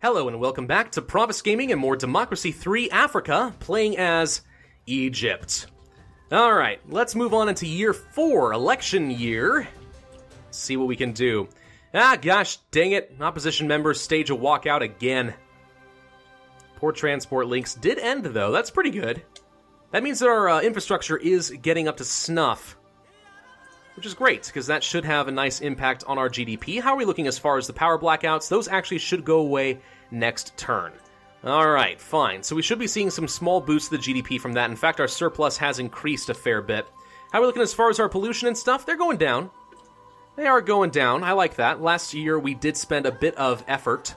Hello and welcome back to Pravus Gaming and more Democracy 3 Africa, playing as Egypt. Alright, let's move on into year 4, election year. See what we can do. Ah, gosh, dang it. Opposition members stage a walkout again. Poor transport links did end, though. That's pretty good. That means that our infrastructure is getting up to snuff, which is great, because that should have a nice impact on our GDP. How are we looking as far as the power blackouts? Those actually should go away next turn. Alright, fine. So we should be seeing some small boosts to the GDP from that. In fact, our surplus has increased a fair bit. How are we looking as far as our pollution and stuff? They're going down. They are going down. I like that. Last year, we did spend a bit of effort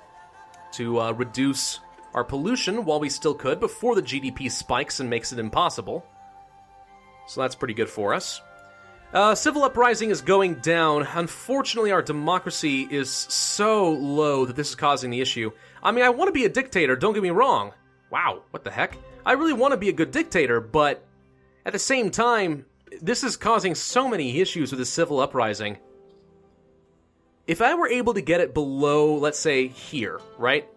to reduce our pollution while we still could before the GDP spikes and makes it impossible. So that's pretty good for us. Civil uprising is going down. Unfortunately, our democracy is so low that this is causing the issue. I mean, I want to be a dictator, don't get me wrong. Wow, what the heck? I really want to be a good dictator, but at the same time, this is causing so many issues with the civil uprising. If I were able to get it below, let's say, here, right?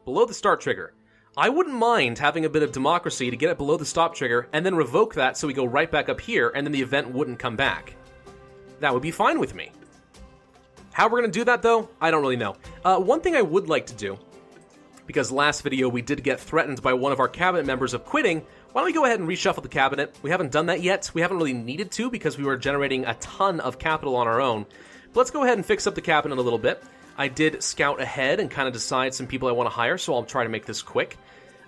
Below the start trigger, I wouldn't mind having a bit of democracy to get it below the stop trigger and then revoke that so we go right back up here and then the event wouldn't come back. That would be fine with me. How we're going to do that, though, I don't really know. One thing I would like to do, because last video we did get threatened by one of our cabinet members of quitting, why don't we go ahead and reshuffle the cabinet? We haven't done that yet. We haven't really needed to because we were generating a ton of capital on our own. But let's go ahead and fix up the cabinet a little bit. I did scout ahead and kind of decide some people I want to hire, so I'll try to make this quick.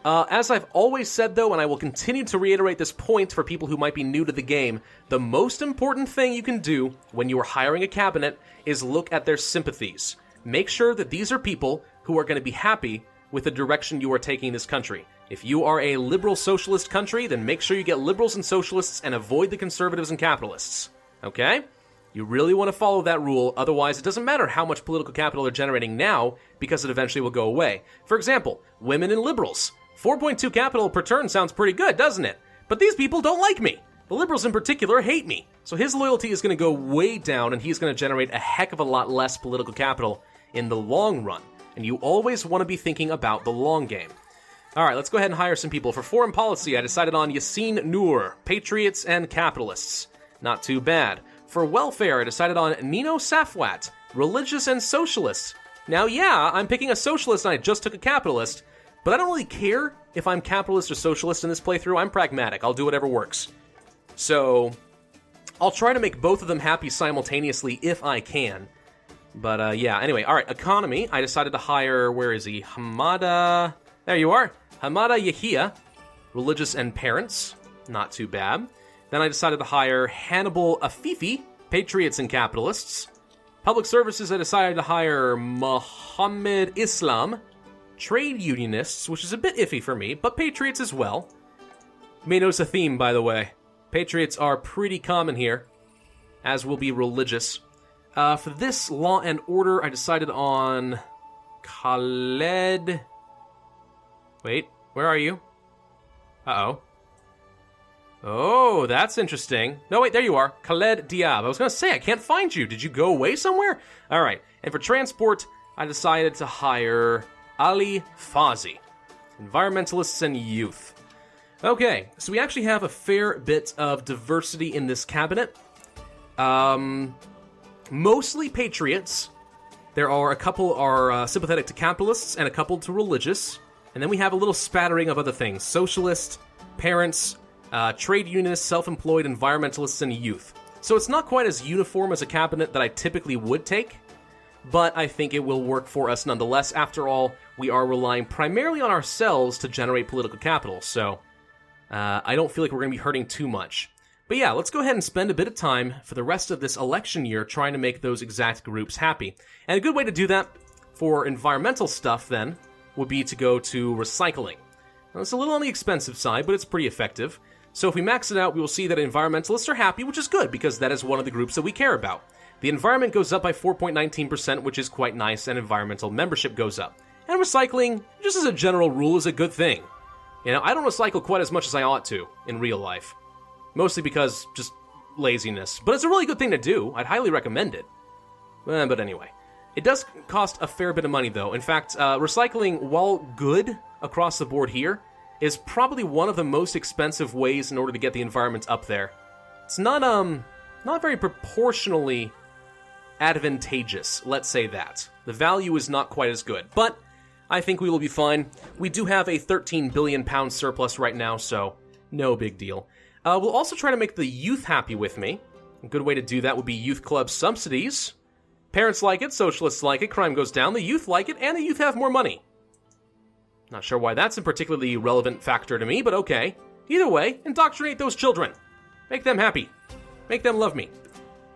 As I've always said, though, and I will continue to reiterate this point for people who might be new to the game, the most important thing you can do when you are hiring a cabinet is look at their sympathies. Make sure that these are people who are going to be happy with the direction you are taking this country. If you are a liberal socialist country, then make sure you get liberals and socialists and avoid the conservatives and capitalists. Okay? You really want to follow that rule, otherwise it doesn't matter how much political capital they're generating now, because it eventually will go away. For example, women and liberals. 4.2 capital per turn sounds pretty good, doesn't it? But these people don't like me. The liberals in particular hate me. So his loyalty is going to go way down, and he's going to generate a heck of a lot less political capital in the long run. And you always want to be thinking about the long game. Alright, let's go ahead and hire some people. For foreign policy, I decided on Yassine Noor, patriots and capitalists. Not too bad. For welfare, I decided on Nino Safwat, religious and socialist. Now, yeah, I'm picking a socialist and I just took a capitalist, but I don't really care if I'm capitalist or socialist in this playthrough. I'm pragmatic. I'll do whatever works. So, I'll try to make both of them happy simultaneously if I can. But, yeah, anyway, alright, economy. I decided to hire, where is he? Hamada... There you are. Hamada Yahia, religious and parents. Not too bad. Then I decided to hire Hannibal Afifi, patriots and capitalists. Public services, I decided to hire Muhammad Islam, trade unionists, which is a bit iffy for me, but patriots as well. May notice a theme, by the way. Patriots are pretty common here, as will be religious. For this law and order, I decided on Khaled... Wait, where are you? Uh-oh. Oh, that's interesting. No, wait, there you are. Khaled Diab. I was going to say, I can't find you. Did you go away somewhere? All right. And for transport, I decided to hire Ali Fazi. Environmentalists and youth. Okay, so we actually have a fair bit of diversity in this cabinet. Mostly patriots. There are a couple are sympathetic to capitalists and a couple to religious. And then we have a little spattering of other things. Socialists, parents... trade unionists, self-employed, environmentalists, and youth. So it's not quite as uniform as a cabinet that I typically would take, but I think it will work for us nonetheless. After all, we are relying primarily on ourselves to generate political capital, so I don't feel like we're going to be hurting too much. But yeah, let's go ahead and spend a bit of time for the rest of this election year trying to make those exact groups happy. And a good way to do that for environmental stuff, then, would be to go to recycling. Now, it's a little on the expensive side, but it's pretty effective. So if we max it out, we will see that environmentalists are happy, which is good, because that is one of the groups that we care about. The environment goes up by 4.19%, which is quite nice, and environmental membership goes up. And recycling, just as a general rule, is a good thing. You know, I don't recycle quite as much as I ought to in real life. Mostly because just laziness. But it's a really good thing to do. I'd highly recommend it. But anyway. It does cost a fair bit of money, though. In fact, recycling, while good across the board here, is probably one of the most expensive ways in order to get the environment up there. It's not very proportionally advantageous, let's say that. The value is not quite as good, but I think we will be fine. We do have a 13 billion pound surplus right now, so no big deal. We'll also try to make the youth happy with me. A good way to do that would be youth club subsidies. Parents like it, socialists like it, crime goes down, the youth like it, and the youth have more money. Not sure why that's a particularly relevant factor to me, but okay. Either way, indoctrinate those children. Make them happy. Make them love me.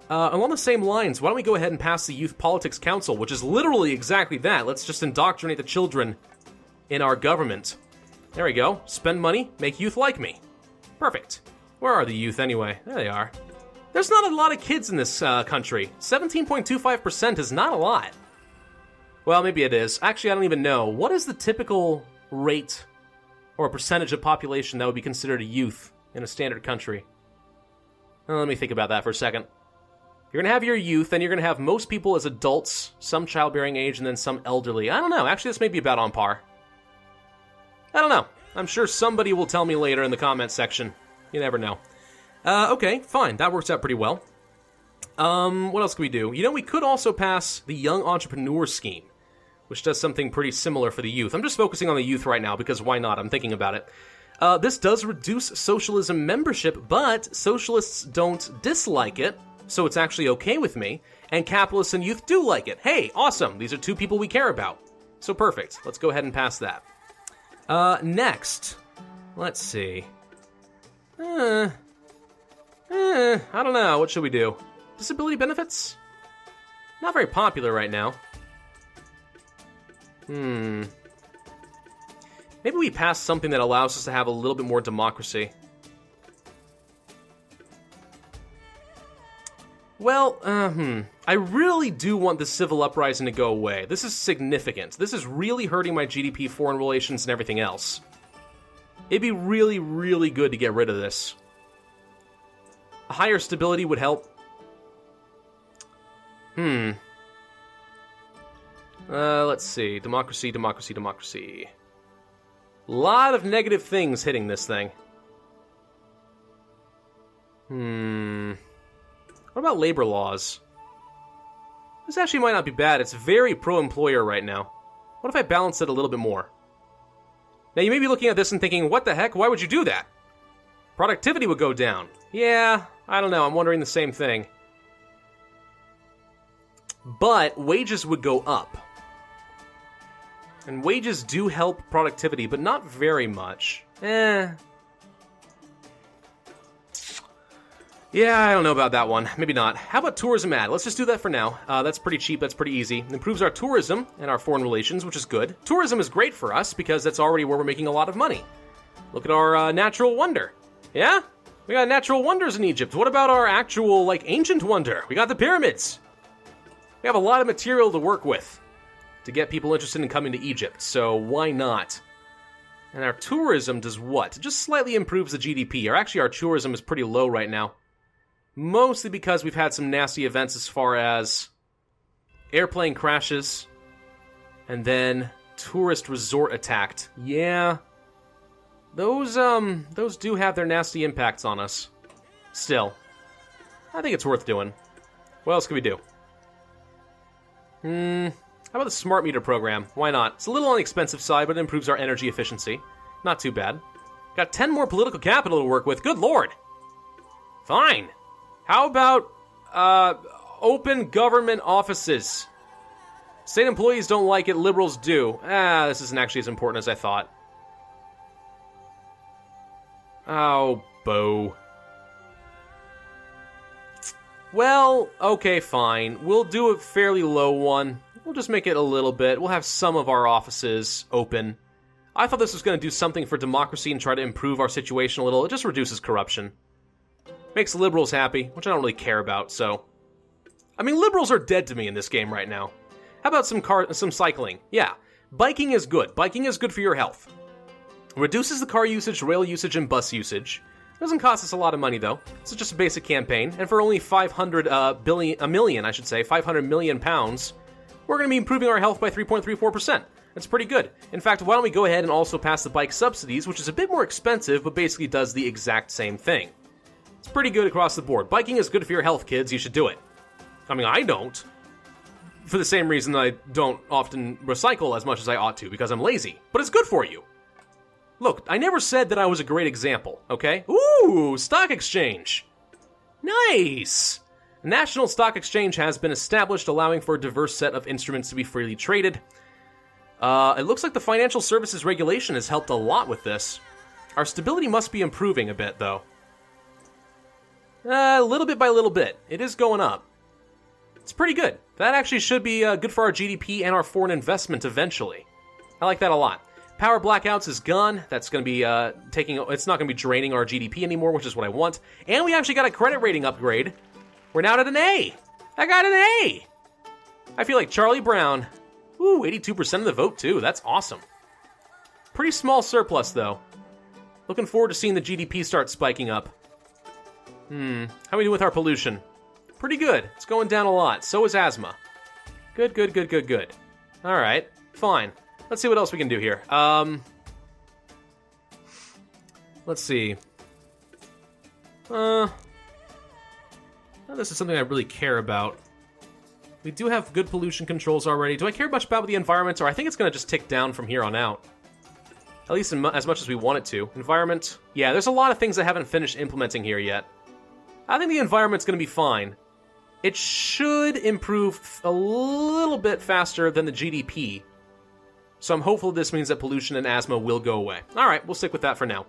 Along the same lines, why don't we go ahead and pass the Youth Politics Council, which is literally exactly that. Let's just indoctrinate the children in our government. There we go. Spend money, make youth like me. Perfect. Where are the youth anyway? There they are. There's not a lot of kids in this country. 17.25% is not a lot. Well, maybe it is. Actually, I don't even know. What is the typical rate or percentage of population that would be considered a youth in a standard country? Well, let me think about that for a second. You're going to have your youth, then you're going to have most people as adults, some childbearing age, and then some elderly. I don't know. Actually, this may be about on par. I don't know. I'm sure somebody will tell me later in the comments section. You never know. Okay, fine. That works out pretty well. What else can we do? You know, we could also pass the Young Entrepreneur Scheme, which does something pretty similar for the youth. I'm just focusing on the youth right now because why not? I'm thinking about it. This does reduce socialism membership, but socialists don't dislike it, so it's actually okay with me, and capitalists and youth do like it. Hey, awesome. These are two people we care about. So perfect. Let's go ahead and pass that. Next, let's see. I don't know. What should we do? Disability benefits? Not very popular right now. Maybe we pass something that allows us to have a little bit more democracy. Well, I really do want the civil uprising to go away. This is significant. This is really hurting my GDP, foreign relations, and everything else. It'd be really, really good to get rid of this. A higher stability would help. Let's see. Democracy, democracy, democracy. A lot of negative things hitting this thing. What about labor laws? This actually might not be bad. It's very pro-employer right now. What if I balance it a little bit more? Now, you may be looking at this and thinking, what the heck? Why would you do that? Productivity would go down. Yeah, I don't know. I'm wondering the same thing. But wages would go up. And wages do help productivity, but not very much. Yeah, I don't know about that one. Maybe not. How about tourism ad? Let's just do that for now. That's pretty cheap. That's pretty easy. It improves our tourism and our foreign relations, which is good. Tourism is great for us because that's already where we're making a lot of money. Look at our natural wonder. Yeah? We got natural wonders in Egypt. What about our actual, ancient wonder? We got the pyramids. We have a lot of material to work with to get people interested in coming to Egypt, so why not? And our tourism does what? It just slightly improves the GDP. Our tourism is pretty low right now. Mostly because we've had some nasty events as far as airplane crashes and then tourist resort attacked. Yeah. Those do have their nasty impacts on us. Still, I think it's worth doing. What else can we do? How about the smart meter program? Why not? It's a little on the expensive side, but it improves our energy efficiency. Not too bad. Got 10 more political capital to work with. Good lord. Fine. How about, open government offices? State employees don't like it, liberals do. This isn't actually as important as I thought. Oh, boo. Well, okay, fine. We'll do a fairly low one. We'll just make it a little bit. We'll have some of our offices open. I thought this was going to do something for democracy and try to improve our situation a little. It just reduces corruption. Makes liberals happy, which I don't really care about, so... I mean, liberals are dead to me in this game right now. How about some cycling? Yeah, biking is good. Biking is good for your health. Reduces the car usage, rail usage, and bus usage. Doesn't cost us a lot of money, though. It's just a basic campaign, and for only 500 million pounds, we're going to be improving our health by 3.34%. That's pretty good. In fact, why don't we go ahead and also pass the bike subsidies, which is a bit more expensive, but basically does the exact same thing. It's pretty good across the board. Biking is good for your health, kids. You should do it. I mean, I don't. For the same reason that I don't often recycle as much as I ought to, because I'm lazy. But it's good for you. Look, I never said that I was a great example, okay? Ooh, stock exchange. Nice! National Stock Exchange has been established, allowing for a diverse set of instruments to be freely traded. It looks like the financial services regulation has helped a lot with this. Our stability must be improving a bit, though. Little bit by little bit. It is going up. It's pretty good. That actually should be good for our GDP and our foreign investment eventually. I like that a lot. Power blackouts is gone. That's going to be it's not going to be draining our GDP anymore, which is what I want. And we actually got a credit rating upgrade. We're now at an A. I got an A. I feel like Charlie Brown. Ooh, 82% of the vote too. That's awesome. Pretty small surplus though. Looking forward to seeing the GDP start spiking up. How are we doing with our pollution? Pretty good. It's going down a lot. So is asthma. Good, good, good, good, good. All right, fine. Let's see what else we can do here. Let's see. This is something I really care about. We do have good pollution controls already. Do I care much about the environment, or I think it's going to just tick down from here on out? At least as much as we want it to. Environment. Yeah, there's a lot of things I haven't finished implementing here yet. I think the environment's going to be fine. It should improve a little bit faster than the GDP. So I'm hopeful this means that pollution and asthma will go away. All right, we'll stick with that for now.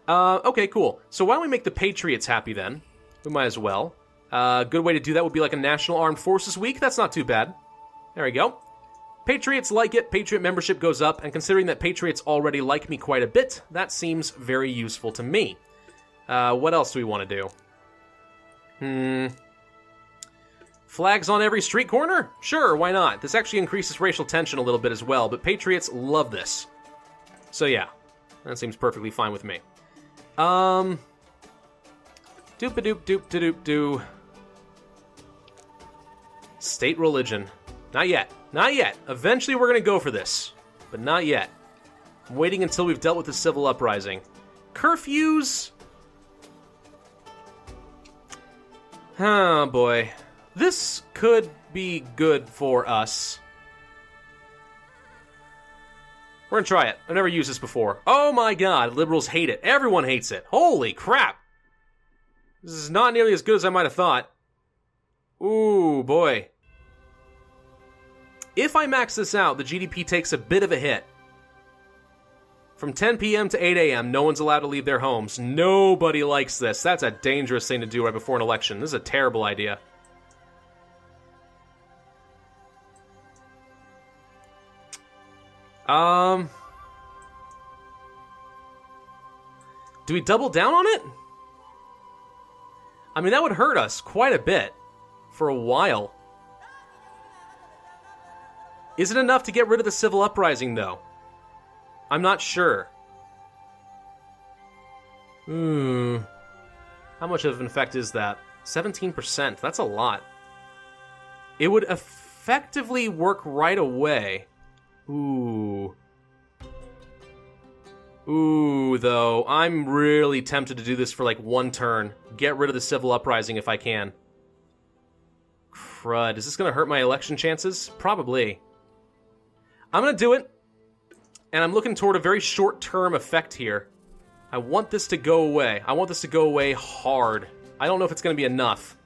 Okay, cool. So why don't we make the Patriots happy then? We might as well. A good way to do that would be like a National Armed Forces Week. That's not too bad. There we go. Patriots like it. Patriot membership goes up. And considering that Patriots already like me quite a bit, that seems very useful to me. What else do we want to do? Flags on every street corner? Sure, why not? This actually increases racial tension a little bit as well, but Patriots love this. So yeah, that seems perfectly fine with me. Doop-a-doop-doop-a-doop-doo. State religion. Not yet. Not yet. Eventually we're going to go for this, but not yet. I'm waiting until we've dealt with the civil uprising. Curfews? Oh, boy. This could be good for us. We're gonna try it. I've never used this before. Oh my god, liberals hate it. Everyone hates it. Holy crap. This is not nearly as good as I might have thought. Ooh, boy. If I max this out, the GDP takes a bit of a hit. From 10 p.m. to 8 a.m., no one's allowed to leave their homes. Nobody likes this. That's a dangerous thing to do right before an election. This is a terrible idea. Do we double down on it? I mean, that would hurt us quite a bit for a while. Is it enough to get rid of the civil uprising, though? I'm not sure. How much of an effect is that? 17%. That's a lot. It would effectively work right away. Ooh, though, I'm really tempted to do this for like one turn. Get rid of the civil uprising if I can. Crud, is this going to hurt my election chances? Probably. I'm going to do it, and I'm looking toward a very short-term effect here. I want this to go away. I want this to go away hard. I don't know if it's going to be enough,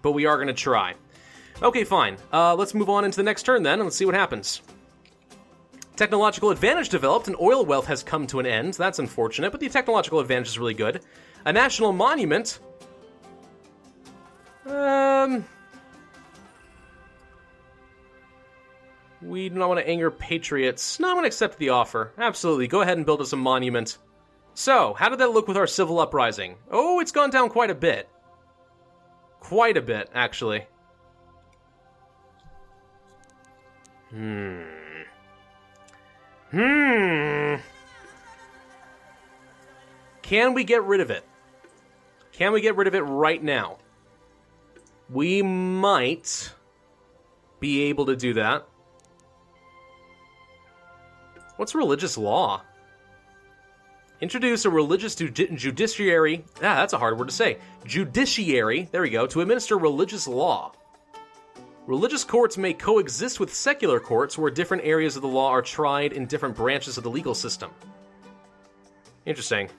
but we are going to try. Okay, fine. Let's move on into the next turn then, and let's see what happens. Technological advantage developed, and oil wealth has come to an end. That's unfortunate, but the technological advantage is really good. A national monument. We do not want to anger patriots. No, I'm going to accept the offer. Absolutely. Go ahead and build us a monument. So, how did that look with our civil uprising? Oh, it's gone down quite a bit. Quite a bit, actually. Can we get rid of it? Can we get rid of it right now? We might. be able to do that. What's religious law? Introduce a religious judiciary. Ah, that's a hard word to say. Judiciary, there we go, to administer religious law. Religious courts may coexist with secular courts where different areas of the law are tried in different branches of the legal system. Interesting.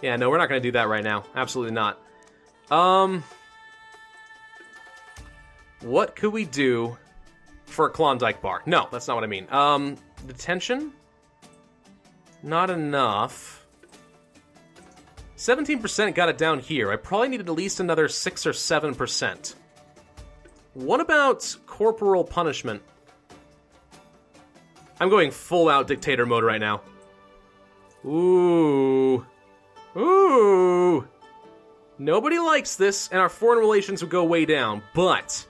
Yeah, no, we're not going to do that right now. Absolutely not. What could we do for a Klondike bar? No, that's not what I mean. Detention? Not enough. 17% got it down here. I probably needed at least another 6 or 7%. What about corporal punishment? I'm going full-out dictator mode right now. Ooh. Ooh. Nobody likes this, and our foreign relations would go way down, but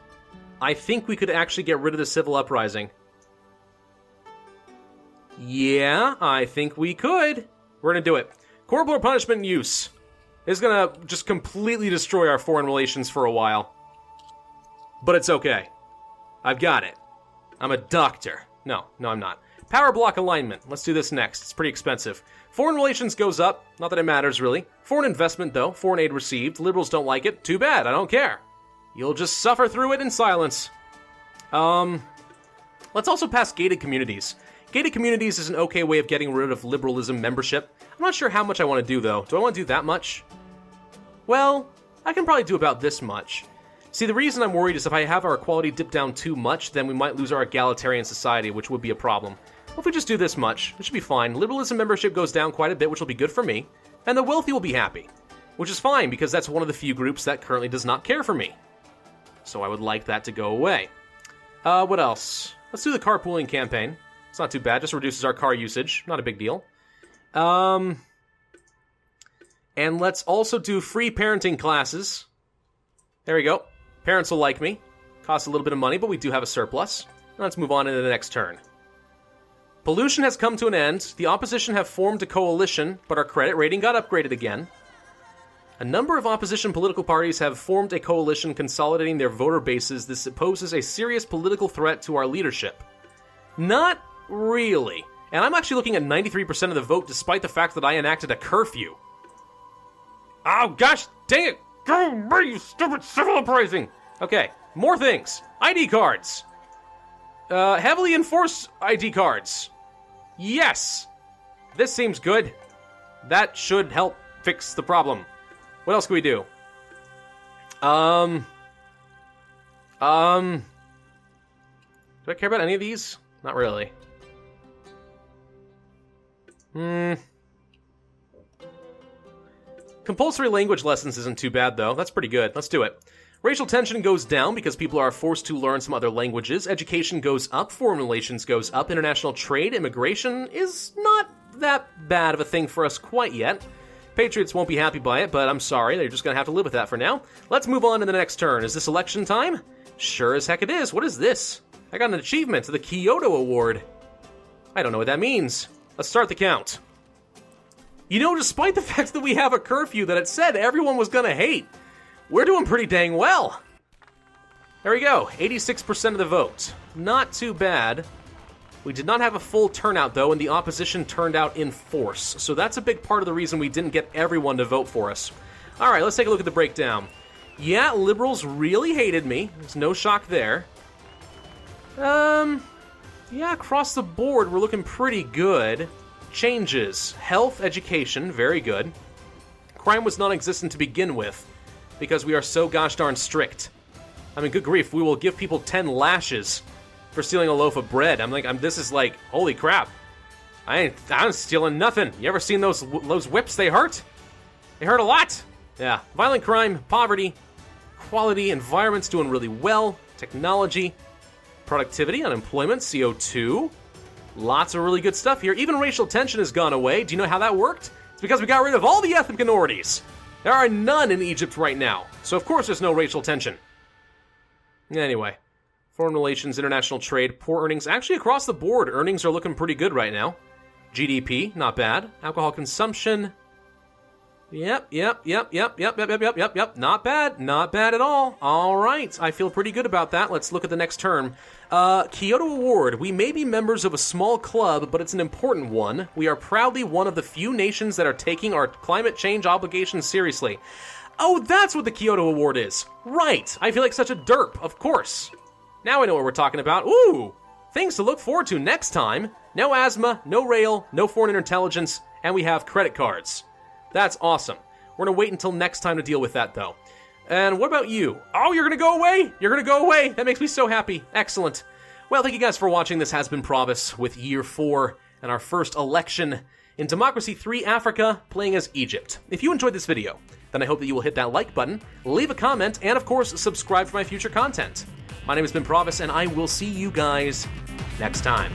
I think we could actually get rid of the civil uprising. Yeah, I think we could. We're gonna do it. Corporal punishment use is gonna just completely destroy our foreign relations for a while. But it's okay. I've got it. I'm a doctor. No, I'm not. Power block alignment. Let's do this next. It's pretty expensive. Foreign relations goes up. Not that it matters, really. Foreign investment, though. Foreign aid received. Liberals don't like it. Too bad. I don't care. You'll just suffer through it in silence. Let's also pass gated communities. Gated communities is an okay way of getting rid of liberalism membership. I'm not sure how much I want to do, though. Do I want to do that much? Well, I can probably do about this much. See, the reason I'm worried is if I have our equality dip down too much, then we might lose our egalitarian society, which would be a problem. Well, if we just do this much, it should be fine. Liberalism membership goes down quite a bit, which will be good for me, and the wealthy will be happy, which is fine because that's one of the few groups that currently does not care for me. So I would like that to go away. What else? Let's do the carpooling campaign. It's not too bad, just reduces our car usage. Not a big deal. And let's also do free parenting classes. There we go. Parents will like me. Costs a little bit of money, but we do have a surplus. Let's move on into the next turn. Pollution has come to an end. The opposition have formed a coalition, but our credit rating got upgraded again. A number of opposition political parties have formed a coalition consolidating their voter bases. This poses a serious political threat to our leadership. Not really. And I'm actually looking at 93% of the vote despite the fact that I enacted a curfew. Oh gosh, dang it! Go away, you stupid civil uprising! Okay, more things. ID cards. Heavily enforced ID cards. Yes! This seems good. That should help fix the problem. What else can we do? Do I care about any of these? Not really. Compulsory language lessons isn't too bad, though. That's pretty good. Let's do it. Racial tension goes down because people are forced to learn some other languages. Education goes up. Foreign relations goes up. International trade, immigration is not that bad of a thing for us quite yet. Patriots won't be happy by it, but I'm sorry. They're just going to have to live with that for now. Let's move on to the next turn. Is this election time? Sure as heck it is. What is this? I got an achievement, the Kyoto Award. I don't know what that means. Let's start the count. You know, despite the fact that we have a curfew that it said everyone was going to hate, we're doing pretty dang well. There we go, 86% of the vote. Not too bad. We did not have a full turnout, though, and the opposition turned out in force. So that's a big part of the reason we didn't get everyone to vote for us. All right, let's take a look at the breakdown. Yeah, liberals really hated me. There's no shock there. Yeah, across the board, we're looking pretty good. Changes. Health, education, very good. Crime was non-existent to begin with, because we are so gosh darn strict. I mean, good grief, we will give people 10 lashes for stealing a loaf of bread. This is like, holy crap. I'm stealing nothing. You ever seen those whips? They hurt? They hurt a lot. Yeah. Violent crime, poverty, quality, environment's doing really well. Technology, productivity, unemployment, CO2. Lots of really good stuff here. Even racial tension has gone away. Do you know how that worked? It's because we got rid of all the ethnic minorities. There are none in Egypt right now. So of course there's no racial tension. Anyway. Foreign relations, international trade, poor earnings. Actually, across the board, earnings are looking pretty good right now. GDP, not bad. Alcohol consumption. Yep. Not bad at all. All right, I feel pretty good about that. Let's look at the next term. Kyoto Award. We may be members of a small club, but it's an important one. We are proudly one of the few nations that are taking our climate change obligations seriously. Oh, that's what the Kyoto Award is. Right, I feel like such a derp, of course. Now I know what we're talking about. Ooh, things to look forward to next time. No asthma, no rail, no foreign intelligence, and we have credit cards. That's awesome. We're going to wait until next time to deal with that, though. And what about you? Oh, you're going to go away? You're going to go away? That makes me so happy. Excellent. Well, thank you guys for watching. This has been Pravus with Year 4 and our first election in Democracy 3 Africa, playing as Egypt. If you enjoyed this video, then I hope that you will hit that like button, leave a comment, and of course, subscribe for my future content. My name has been Pravus, and I will see you guys next time.